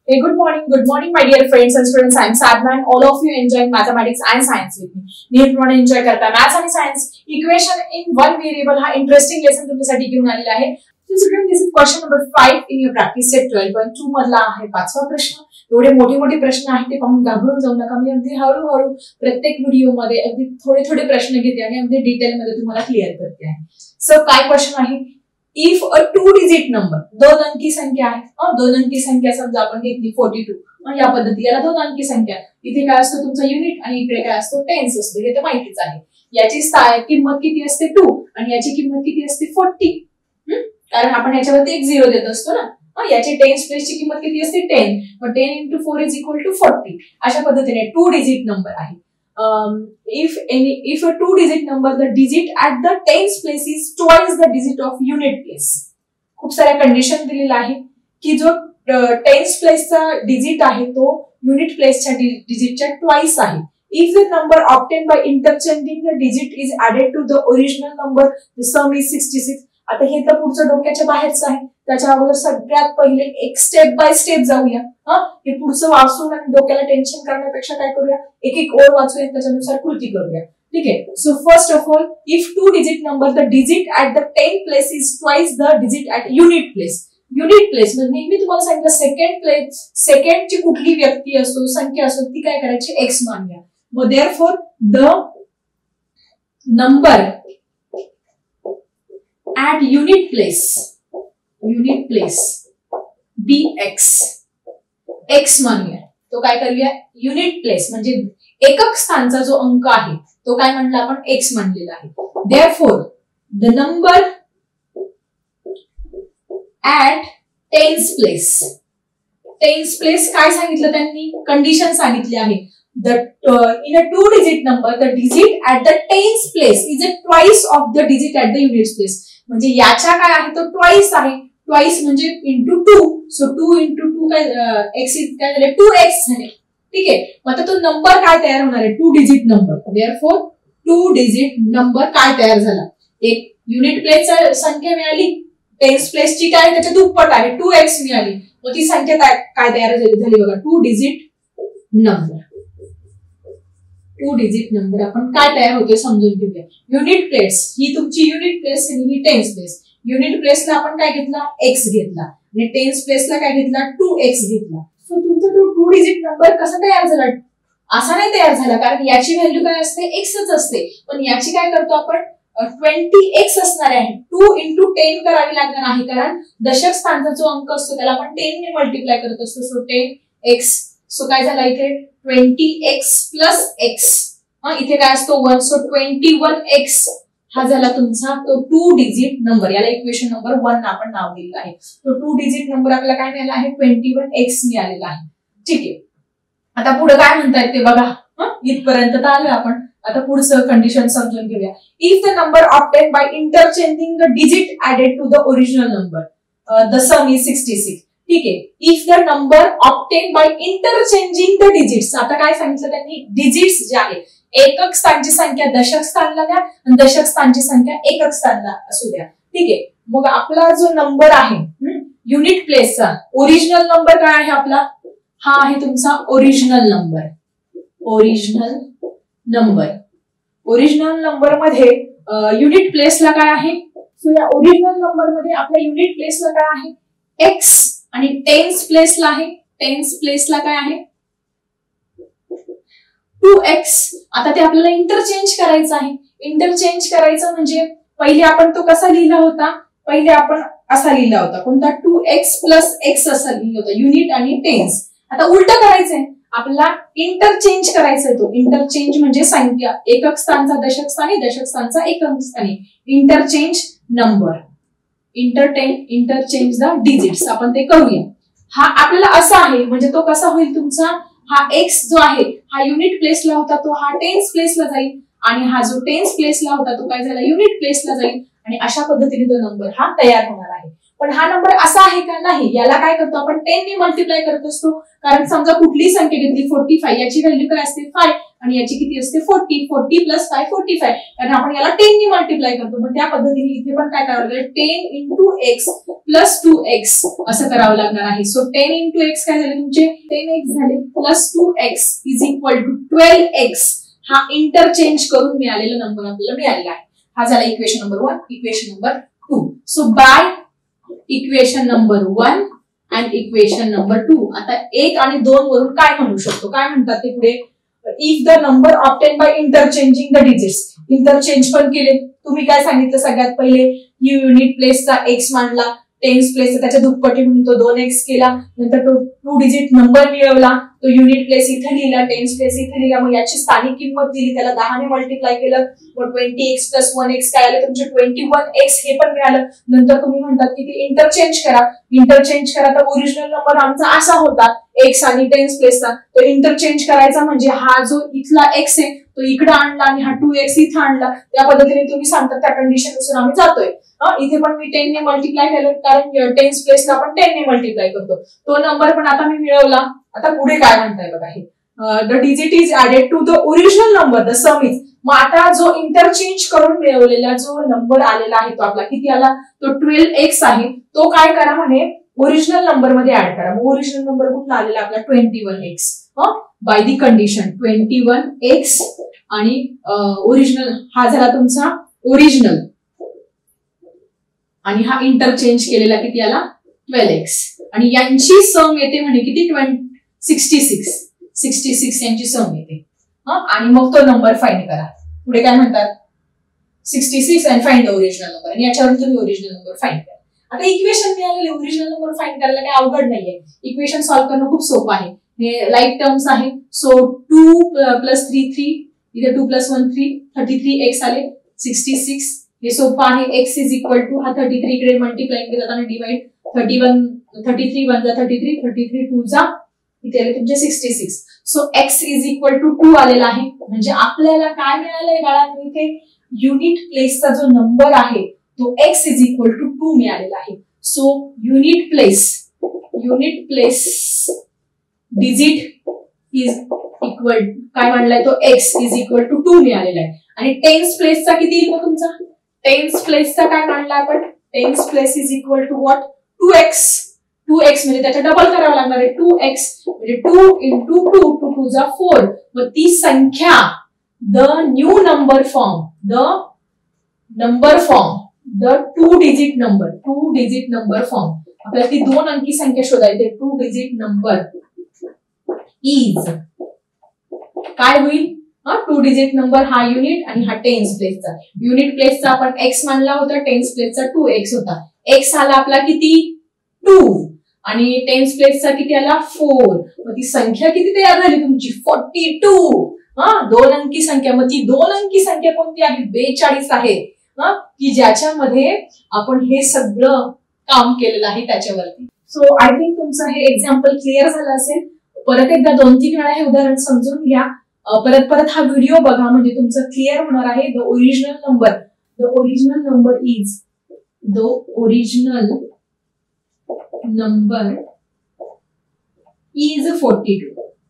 Hey, good morning, my dear friends and students. I am Sadhna and all of you enjoying mathematics and science with me. नेहमीप्रमाणे enjoy करता maths आणि science equation in one variable हा interesting lesson तुमच्यासाठी घेऊन आलेला आहे. So students, this is question number 5 in your practice set 12.2 मधला आहे पाचवा प्रश्न. एवढे मोठे प्रश्न आहेत ते पाहून घाबरून जाऊ नका. मी अगदी हळूहळू प्रत्येक व्हिडिओ मध्ये अगदी थोडे प्रश्न घेते आणि अगदी डिटेल मध्ये तुम्हाला क्लिअर करते आहे. सो काय क्वेश्चन आहे? इफ अ 2 डिजिट नंबर, दोन अंकी संख्या आहे, दोन अंकी संख्या समजा आपण घेतली 42, या पद्धती याला दोन अंकी संख्या, इथे काय असतो तुमचा युनिट आणि इकडे काय असतो टेन्स असतो, हे तर माहितीच आहे. याची किंमत किती असते 2 आणि याची किंमत किती असते 40, कारण आपण याच्यावरती एक 0 देत असतो ना. याची टेन्स प्लेसची किंमत किती असते 10, मग 10 into 4 is equal to 40. अशा पद्धतीने 2 डिजिट नंबर आहे. If a 2 digit number, the digit at the tens place is twice the digit of unit place. खूप साऱ्या कंडिशन दिलेल्या आहे की जो टेन्स प्लेसचा डिजिट आहे तो युनिट प्लेसच्या डिजिटच्या ट्वाइस आहे. If the number obtained by interchanging the digit is added to the original number, the sum is 66. आता हे तर पुढचं डोक्याच्या बाहेरच आहे. त्याच्या अगोदर सगळ्यात पहिले एक स्टेप बाय स्टेप जाऊया. हे पुढचं वाचून आणि डोक्याला टेन्शन करण्यापेक्षा काय करूया, एक ओळ वाचूया, त्याच्यानुसार कृती करूया. ठीक आहे. So first of all, if 2 digit number the digit at the 10 place is twice the digit at unit place. Unit place म्हणजे नेहमी तुम्हाला सांगितलं सेकंडची कुठली व्यक्ती असो संख्या असो ती काय करायची एक्स मानूया. मग therefore the number at unit place bx x मानूया. तो काय करूया, युनिट प्लेस म्हणजे एकक स्थानचा जो अंक आहे तो काय म्हणला आपण x मानलेला आहे. therefore the number at tens place काय सांगितलं त्यांनी, कंडिशन सांगितली आहे. In a 2 digit number, the digit at the tens place is a twice of the digit at the units place. म्हणजे याच्या काय आहे तो ट्वाइस आहे. ट्वाइस म्हणजे इंटू 2. सो 2 into 2 काय x काय झाले 2x झाले. ठीक आहे. मग आता तो नंबर काय तयार होणार आहे, 2 digit number. Therefore 2 digit number काय तयार झाला, एक युनिट प्लेसची संख्या मिळाली, टेन्स प्लेसची काय त्याच्या दुप्पट आहे 2x मिळाली. मग ती संख्या काय तयार झाली बघा, 2 डिजिट नंबर. 2 डिजिट नंबर आपण काय तयार होतोय समजून घेऊया. युनिट प्लेस ही तुमची युनिट प्लेस आणि ही टेन्स प्लेस. युनिट प्लेसला आपण काय घेतला, x घेतला आणि टेन्स प्लेसला काय घेतला 2x घेतला. सो तुमचा तो 2 डिजिट नंबर कसा तयार झाला, असा नाही तयार झाला, कारण याची व्हॅल्यू काय असते xच असते, पण याची काय करतो आपण 20x असणार आहे. 2 into 10 करावी लागणार आहे, कारण दशक स्थानचा जो अंक असतो त्याला आपण 10 ने मल्टिप्लाय करत असतो. So 10x. सो काय झाला इथे 20x plus x. इथे काय असतो 1. सो 21x हा झाला तुमचा तो 2 डिजिट नंबर. याला इक्वेशन नंबर 1 आपण नाव दिलेलं आहे. तो 2 डिजिट नंबर आपल्याला काय मिळाला आहे 21x मिळालेला आहे. ठीक आहे. आता पुढे काय म्हणतायत ते बघा. इथपर्यंत तर आलोय आपण. आता पुढचं कंडिशन समजून घेऊया. If the number obtain by interchanging the digit added to the original number, the sum is 66. ठीक आहे. If the number obtain by interchanging the digits. आता काय सांगितलं त्यांनी, डिजिट्स जे आहे एकक स्थानची संख्या दशक स्थानला द्या आणि दशक स्थानची संख्या एकक स्थानला असू द्या. ठीक आहे. मग आपला जो नंबर आहे युनिट प्लेसचा ओरिजिनल नंबर काय आहे आपला, हा आहे तुमचा ओरिजिनल नंबर. ओरिजिनल नंबर मध्ये युनिट प्लेसला काय आहे, सो या ओरिजिनल नंबर मध्ये आपल्या युनिट प्लेसला काय आहे x आणि टेन्स प्लेसला काय आहे 2x. आता ते आपल्याला इंटरचेंज करायचं आहे. इंटरचेंज करायचं म्हणजे पहिले आपण तो कसा लिहिला होता, पहिले आपण असा लिहिला होता कोणता 2x plus x असा लिहिला होता युनिट आणि टेन्स. आता उलट करायचंय आपल्याला, इंटरचेंज करायचंय. तो इंटरचेंज म्हणजे संख्या एकक स्थानचा दशक स्थानी, दशक स्थानचा एकक स्थानी. Interchange number, interchange the digits आपण ते करूया. हा आपल्याला असा आहे म्हणजे तो कसा होईल तुमचा, हा x जो आहे हा युनिट प्लेसला होता तो हा टेन्स प्लेसला जाईल आणि हा जो टेन्स प्लेसला होता तो काय झाला युनिट प्लेसला जाईल आणि अशा पद्धतीने तो नंबर हा तयार होणार आहे. पण हा नंबर असा आहे का, नाही. याला काय करतो आपण 10 ने मल्टिप्लाय करत असतो, कारण समजा कुठली संख्या घेतली 45, याची व्हॅल्यू काय असते 5 आणि याची किती असते 40 प्लस 5 45, कारण आपण याला 10 ने मल्टिप्लाय करतो. मग त्या पद्धतीने इथे पण काय करावं लागेल 10 into x प्लस 2x असं करावं लागणार आहे. सो 10 into x काय झाले तुमचे 10x झाले plus 2x is equal to 12x. हा इंटरचेंज करून मिळालेला नंबर आपल्याला मिळालेला आहे. हा झाला equation number 1. Equation number 2. So by equation number 1 and equation number 2 आता 1 आणि 2 वरून काय म्हणू शकतो, काय म्हणतात ते पुढे, if the number obtain by interchanging the digits. Interchange पण केले. तुम्ही काय सांगितलं सगळ्यात पहिले, युनिट प्लेसचा x मांडला, टेन्स प्लेसचा त्याच्या दुप्पटी म्हणून तो 2x केला, नंतर तो 2 डिजिट नंबर मिळवला, तो युनिट प्लेस इथे लिहिला, टेन्स प्लेस इथे लिहिला, मग याची स्थानिक किंमत दिली, त्याला 10 ने मल्टिप्लाय केलं, मग 20x प्लस 1x काय आलं तुमचे 21x हे पण मिळालं. नंतर तुम्ही म्हणतात की ते इंटरचेंज करा. इंटरचेंज करा तर ओरिजिनल नंबर आमचा असा होता x आणि टेन्स प्लेसचा, तो इंटरचेंज करायचा म्हणजे हा जो इथला x आहे तो इकडे आणला आणि हा 2x इथे आणला. त्या पद्धतीने तुम्ही सांगतात त्या कंडिशन नुसार आम्ही जातोय. इथे पण मी 10 ने मल्टिप्लाय केलं कारण टेन्स प्लेसला आपण 10 ने मल्टिप्लाय करतो. तो नंबर पण आता मी मिळवला. आता पुढे काय म्हणताय बघा हे, the digit is added to the original number, the sum is. मग आता जो इंटरचेंज करून मिळवलेला जो नंबर आलेला आहे तो आपला किती आला, तो 12x आहे. तो काय करा म्हणे ओरिजिनल नंबर मध्ये ऍड करा. मग ओरिजिनल नंबर कुठला आलेला आपला 21x. By the condition 21x आणि ओरिजिनल हा झाला तुमचा ओरिजिनल आणि हा इंटरचेंज केलेला किती आला 12x आणि यांची सम येते म्हणे किती 66 यांची सम येते. आणि मग तो नंबर फाइंड करा. पुढे काय म्हणतात 66 and find the original number आणि याच्यावरून तुम्ही ओरिजिनल नंबर फाइंड करा. आता इक्वेशन मिळालेले ओरिजिनल नंबर फाइंड करायला काही अवघड नाहीये. इक्वेशन सॉल्व्ह करणं खूप सोपं आहे. हे लाईक टर्म्स आहे. सो 2 प्लस 3 3 इथे 2 प्लस 1 3 33x आले 66. हे सोपं आहे. x इज इक्वल टू हा 33 इकडे मल्टिप्लाय केला जाताना डिवाइड 33 1 जा 33 2 जा इथे आले तुमचे 66. So x is equal to 2 आलेला आहे. म्हणजे आपल्याला काय मिळालंय बाळांनो इथे युनिट प्लेसचा जो नंबर आहे तो x इज इक्वल टू 2 मिळालेला आहे. So unit place digit is equal काय म्हणलाय तो x इज इक्वल टू 2 मिळालेला आहे. आणि टेन्स प्लेसचा किती येईल मग तुमचा, टेन्स प्लेसचा काय मांडला आपण, tens place is equal to what 2x म्हणजे त्याचा डबल करावा लागणार आहे 2x म्हणजे 2 into 2 2 2 जा 4. मग ती संख्या the new number form the 2 digit number form आपल्याला ती 2 अंकी संख्या शोधायची. 2 डिजिट नंबर इज काय होईल 2 डिजिट नंबर हा युनिट आणि हा टेन्स प्लेसचा. युनिट प्लेसचा आपण x मानला होता, टेन्स प्लेसचा 2x होता. x आला आपला किती 2 आणि टेन्स प्लेसचा किती आला 4. मग ती संख्या किती तयार झाली तुमची 42. 2 अंकी संख्या. मग ती 2 अंकी संख्या कोणती आहे 42 आहे की ज्याच्यामध्ये आपण हे सगळं काम केलेलं आहे त्याच्यावरती. सो आय थिंक तुमचं हे एक्झाम्पल क्लिअर झालं असेल. परत एकदा 2-3 वेळा हे उदाहरण समजून घ्या. परत हा व्हिडिओ बघा म्हणजे तुमचं क्लिअर होणार आहे. The original number is 42.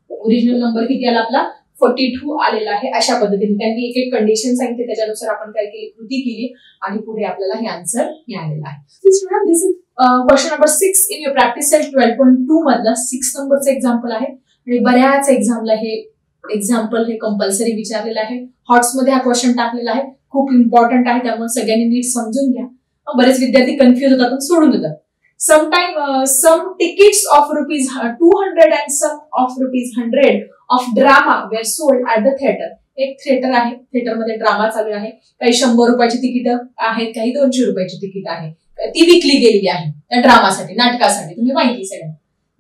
Original number किती आला आपला 42 आलेला आहे. अशा पद्धतीने त्यांनी एक एक कंडिशन सांगितली, त्याच्यानुसार आपण काय केली कृती केली आणि पुढे आपल्याला हे आन्सर मिळालेला आहे. This is question number 6 in your practice set 12.2 मधला 6 नंबरचं एक्झाम्पल आहे आणि बऱ्याच एक्झामला हे एक्झाम्पल हे कंपल्सरी विचारलेलं आहे. हॉट्स मध्ये हा क्वेश्चन टाकलेला आहे. खूप इम्पॉर्टंट आहे त्यामुळे सगळ्यांनी नीट समजून घ्या. बरेच विद्यार्थी कन्फ्युज होतात आणि सोडून देतात. Some tickets of rupees 200 and some of rupees 100 of drama were sold at the theater. एक थिएटर आहे, थिएटरमध्ये ड्रामा चालू आहे. काही 100 रुपयाची तिकीट आहेत, काही 200 रुपयाची तिकीट आहे. ती विकली गेलेली आहे त्या ड्रामासाठी, नाटकासाठी. तुम्ही माहिती सगळं.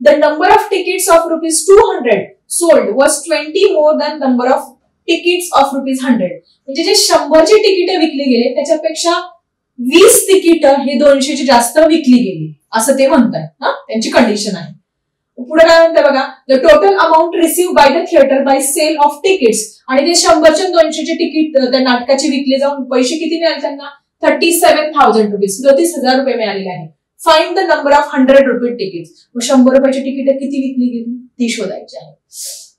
The number of tickets of rupees 200 sold was 20 more than number of tickets of rupees 100. म्हणजे जे 100ची तिकीट विकली गेले त्याच्यापेक्षा 20 तिकीट हे 200ची जास्त विकली गेली असं ते म्हणतात. त्यांची कंडिशन आहे. पुढे काय म्हणतात बघा, the total amount receive by the theatre by sale of tickets. आणि ते 100चे 200चे तिकीट त्या नाटकाचे विकले जाऊन पैसे किती मिळाले त्यांना 37,000 रुपीज 37,000 रुपये मिळालेले आहे. फाइंड द नंबर ऑफ 100 रुपये तिकीट. मग 100 रुपयाची तिकीट किती विकली गेली ती शोधायची आहे.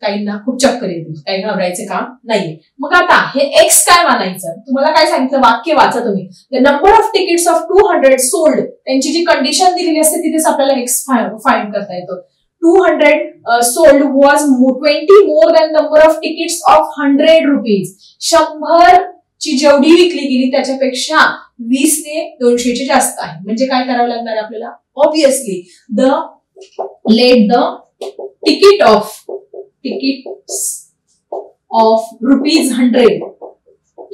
काहींना खूप चक्कर येतील, काही घाबरायचे काम नाहीये. मग आता हे एक्स काय मानायचं, तुम्हाला काय सांगितलं, वाक्य वाचा तुम्ही. The number of tickets of 200 sold, त्यांची जी कंडिशन दिलेली असते तिथेच आपल्याला एक्स फाइंड करता येतो. 200 sold was 20 more than number of tickets of 100 rupees. 100 ची जेवढी विकली गेली त्याच्यापेक्षा 20 ने 200 ची जास्त आहे. म्हणजे काय करावं लागणार आहे आपल्याला, obviously let the tickets of ₹100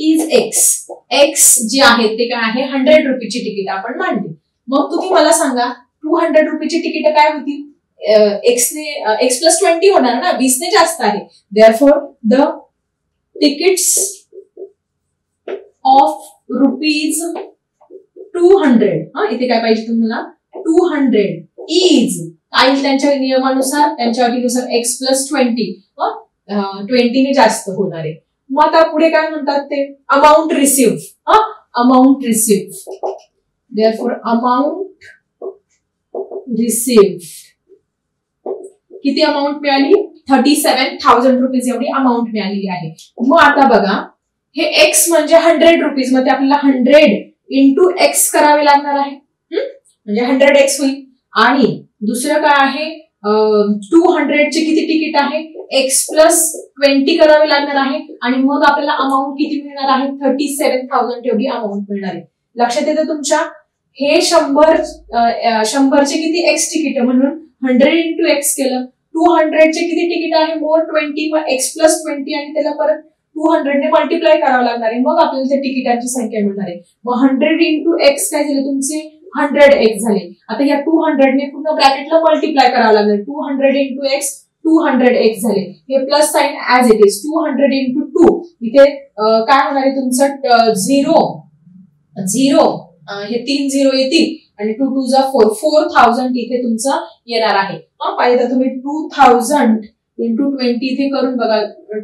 is x. x जे आहे ते काय आहे, 100 रुपीची तिकीट आपण मांडली. मग तुम्ही मला सांगा 200 रुपीची तिकीट काय होती, x plus 20 होणार ना, 20 ने जास्त आहे. Therefore the tickets of ₹200, इथे काय पाहिजे तुम्हाला, 200 is काय, त्यांच्या नियमानुसार त्यांच्या अटीनुसार x plus 20 ने जास्त होणार आहे. मग आता पुढे काय म्हणतात ते, amount receive. Amount receive, therefore amount receive किती अमाऊंट मिळाली, 37,000 रुपीज एवढी अमाऊंट मिळालेली आहे. मग आता बघा हे एक्स म्हणजे 100 रुपीज, मग ते आपल्याला 100 इंटू एक्स करावे लागणार आहे, म्हणजे 100x होईल. आणि दुसरं काय आहे, 200 चे किती तिकीट आहे, x प्लस 20 करावे लागणार आहे. आणि मग आपल्याला अमाऊंट किती मिळणार आहे, 37,000 एवढी अमाऊंट मिळणार आहे. लक्षात येतं तुमच्या, हे 100 चे किती एक्स तिकीट, म्हणून 100 इंटू एक्स केलं. 200 चे किती तिकीट आहे, मोर 20, मग एक्स प्लस 20 आणि त्याला परत 200 ने मल्टिप्लाय करावं लागणार आहे. मग आपल्याला त्या तिकिटांची संख्या मिळणार आहे. मग 100 इंटू एक्स काय झाले तुमचे, 100x झाले. आता या 200 ने पूर्ण ब्रॅकेटला मल्टिप्लाय करावं लागणार. 200 इंटू एक्स 200x झाले. हे plus sign as it is. 200 into 2 इथे काय होणार आहे तुमचं, 0 हे 3 0 येतील आणि 2 2 जा 4, 4000 इथे तुमचं येणार आहे. पाहिजे तर तुम्ही 2000 इंटू 20 इथे करून बघा.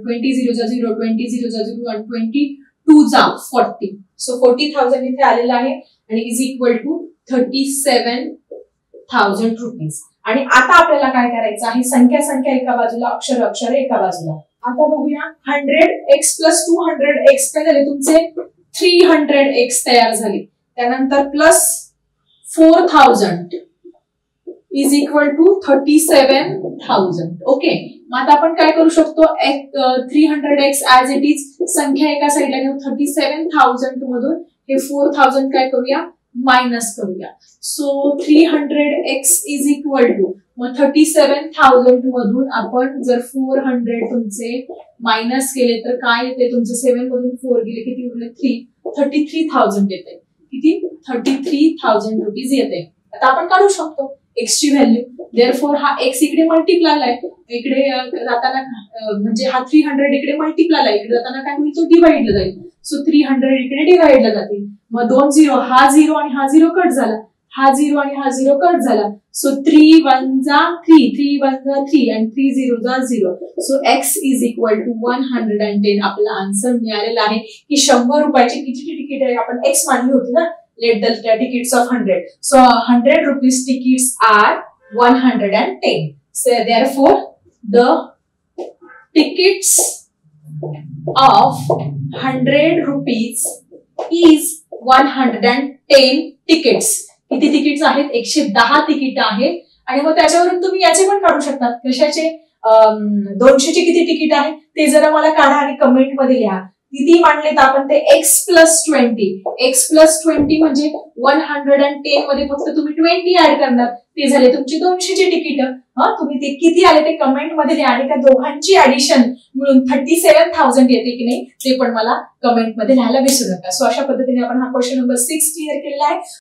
20 0 जा 0, 20 0 जा 0 आणि 22 जा 40. सो 40,000 इथे आलेलं आहे आणि इज इक्वल टू 37,000 रुपीज. आणि आता आपल्याला काय करायचं आहे, संख्या एका बाजूला, अक्षर एका बाजूला. आता बघूया 100x प्लस 200x काय झाले तुमचे, 300x तयार झाले. त्यानंतर plus 4000 is equal to 37,000. Okay, मग आता आपण काय करू शकतो, 300x ऍज इट इज, संख्या एका साईडला घेऊ. 37,000 मधून हे 4,000 काय करूया, मायनस करूया. So 300x is equal to, मग 37,000 मधून आपण जर 400 तुमचे मायनस केले तर काय येते तुमचं, 7 मधून 4 गेले किती उरले, 3, 33,000 येते. किती, 33,000 रुपीज येते. आता आपण काढू शकतो x ची व्हॅल्यू. देअरफॉर हा x इकडे मल्टिप्लाय आहे, इकडे जाताना म्हणजे हा 300 इकडे मल्टिप्लाय, इकडे जाताना काय होईल, तो डिवाइडला जाईल. सो 300 इकडे डिवाइडला जातील. मग 2 0, हा 0 आणि हा 0 कट झाला, हा 0 आणि हा 0 कट झाला. सो 3 1 जा 3, 3 1 जा 3 आणि 3 0 जा 0. So x is equal to 110. आपला आन्सर मिळालेला आहे की 100 रुपयाची किती तिकीट आहे, आपण x मानली होती ना. Let the tickets of 100. So 100 rupees tickets are 110. So therefore the tickets of 100 rupees is 110 tickets. किती तिकीट्स आहेत, 110 तिकीट आहेत. आणि मग त्याच्यावरून तुम्ही याचे पण काढू शकतात. कशाचे, 200 चे किती तिकीट आहे ते जरा मला काढा आणि कमेंट मध्ये लिहा. किती मांडलेत आपण ते, x प्लस 20 म्हणजे 110 मध्ये फक्त तुम्ही 20 ऍड करणार, ते झाले तुमचे 200 चे तिकीट. तुम्ही ते किती आले ते कमेंट मध्ये लिहा आणि त्या दोघांची ऍडिशन मिळून 37,000 येते की नाही ते पण मला कमेंट मध्ये लिहायला विसरू नका. सो अशा पद्धतीने आपण हा क्वेश्चन नंबर 6 क्लिअर केलेला आहे.